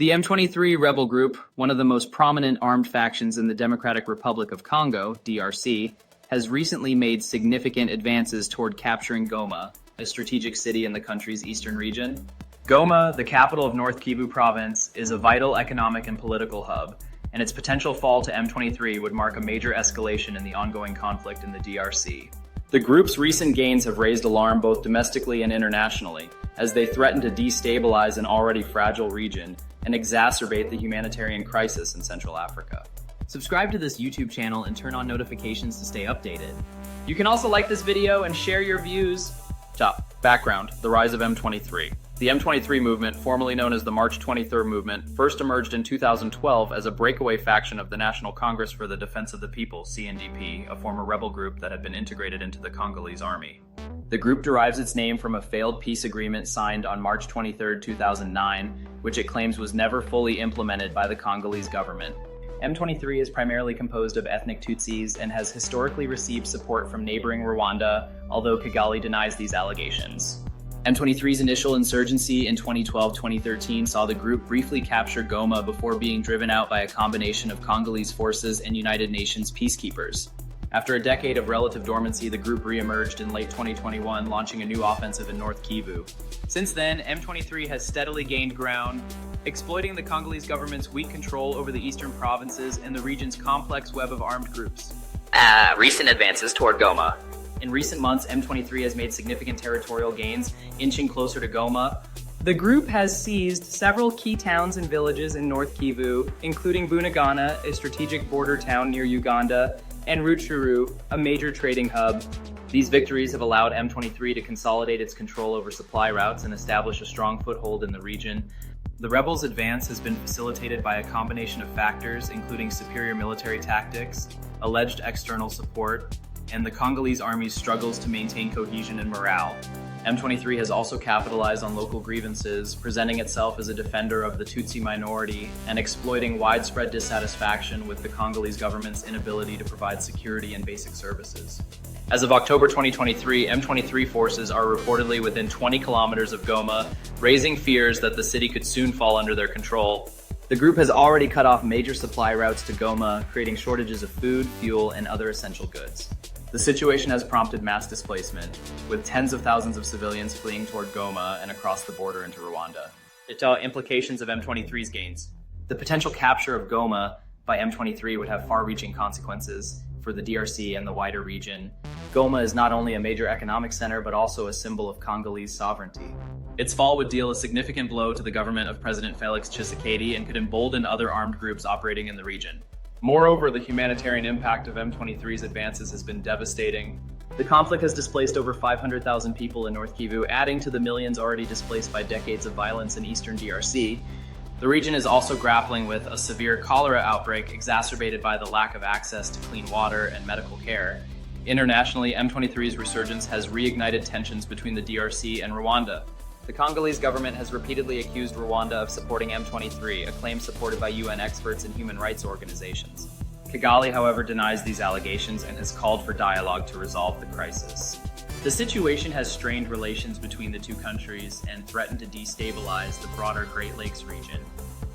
The M23 rebel group, one of the most prominent armed factions in the Democratic Republic of Congo, DRC, has recently made significant advances toward capturing Goma, a strategic city in the country's eastern region. Goma, the capital of North Kivu province, is a vital economic and political hub, and its potential fall to M23 would mark a major escalation in the ongoing conflict in the DRC. The group's recent gains have raised alarm both domestically and internationally, as they threaten to destabilize an already fragile region and exacerbate the humanitarian crisis in Central Africa. Subscribe to this YouTube channel and turn on notifications to stay updated. You can also like this video and share your views. Background: the rise of M23. The M23 movement, formerly known as the March 23rd movement, first emerged in 2012 as a breakaway faction of the National Congress for the Defense of the People, CNDP, a former rebel group that had been integrated into the Congolese army. The group derives its name from a failed peace agreement signed on March 23, 2009, which it claims was never fully implemented by the Congolese government. M23 is primarily composed of ethnic Tutsis and has historically received support from neighboring Rwanda, although Kigali denies these allegations. M23's initial insurgency in 2012-2013 saw the group briefly capture Goma before being driven out by a combination of Congolese forces and United Nations peacekeepers. After a decade of relative dormancy, the group re-emerged in late 2021, launching a new offensive in North Kivu. Since then, M23 has steadily gained ground, exploiting the Congolese government's weak control over the eastern provinces and the region's complex web of armed groups. Recent advances toward Goma. In recent months, M23 has made significant territorial gains, inching closer to Goma. The group has seized several key towns and villages in North Kivu, including Bunagana, a strategic border town near Uganda, and Rutshuru, a major trading hub. These victories have allowed M23 to consolidate its control over supply routes and establish a strong foothold in the region. The rebels' advance has been facilitated by a combination of factors, including superior military tactics, alleged external support, and the Congolese army's struggles to maintain cohesion and morale. M23 has also capitalized on local grievances, presenting itself as a defender of the Tutsi minority and exploiting widespread dissatisfaction with the Congolese government's inability to provide security and basic services. As of October 2023, M23 forces are reportedly within 20 kilometers of Goma, raising fears that the city could soon fall under their control. The group has already cut off major supply routes to Goma, creating shortages of food, fuel, and other essential goods. The situation has prompted mass displacement, with tens of thousands of civilians fleeing toward Goma and across the border into Rwanda. Implications of M23's gains. The potential capture of Goma by M23 would have far-reaching consequences for the DRC and the wider region. Goma is not only a major economic center, but also a symbol of Congolese sovereignty. Its fall would deal a significant blow to the government of President Felix Tshisekedi and could embolden other armed groups operating in the region. Moreover, the humanitarian impact of M23's advances has been devastating. The conflict has displaced over 500,000 people in North Kivu, adding to the millions already displaced by decades of violence in eastern DRC. The region is also grappling with a severe cholera outbreak exacerbated by the lack of access to clean water and medical care. Internationally, M23's resurgence has reignited tensions between the DRC and Rwanda. The Congolese government has repeatedly accused Rwanda of supporting M23, a claim supported by UN experts and human rights organizations. Kigali, however, denies these allegations and has called for dialogue to resolve the crisis. The situation has strained relations between the two countries and threatened to destabilize the broader Great Lakes region.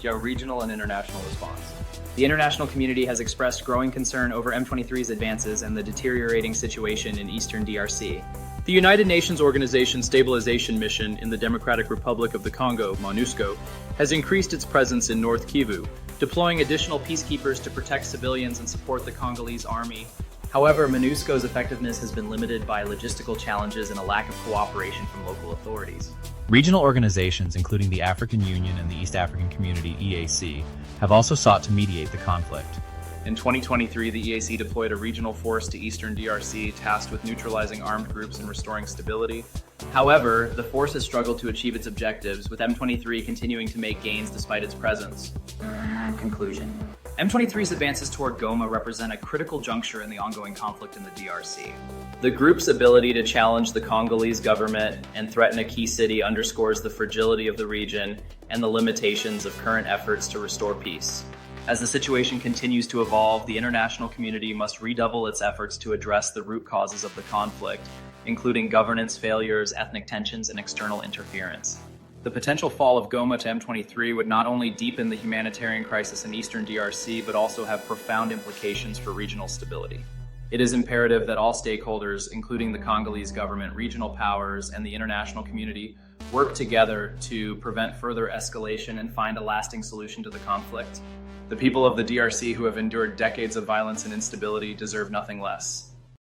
Regional and international response. The international community has expressed growing concern over M23's advances and the deteriorating situation in eastern DRC. The United Nations Organization Stabilization Mission in the Democratic Republic of the Congo, MONUSCO, has increased its presence in North Kivu, deploying additional peacekeepers to protect civilians and support the Congolese army. However, MONUSCO's effectiveness has been limited by logistical challenges and a lack of cooperation from local authorities. Regional organizations, including the African Union and the East African Community (EAC), have also sought to mediate the conflict. In 2023, the EAC deployed a regional force to eastern DRC tasked with neutralizing armed groups and restoring stability. However, the force has struggled to achieve its objectives, with M23 continuing to make gains despite its presence. Conclusion. M23's advances toward Goma represent a critical juncture in the ongoing conflict in the DRC. The group's ability to challenge the Congolese government and threaten a key city underscores the fragility of the region and the limitations of current efforts to restore peace. As the situation continues to evolve, the international community must redouble its efforts to address the root causes of the conflict, including governance failures, ethnic tensions, and external interference. The potential fall of Goma to M23 would not only deepen the humanitarian crisis in eastern DRC, but also have profound implications for regional stability. It is imperative that all stakeholders, including the Congolese government, regional powers, and the international community, work together to prevent further escalation and find a lasting solution to the conflict. The people of the DRC, who have endured decades of violence and instability, deserve nothing less.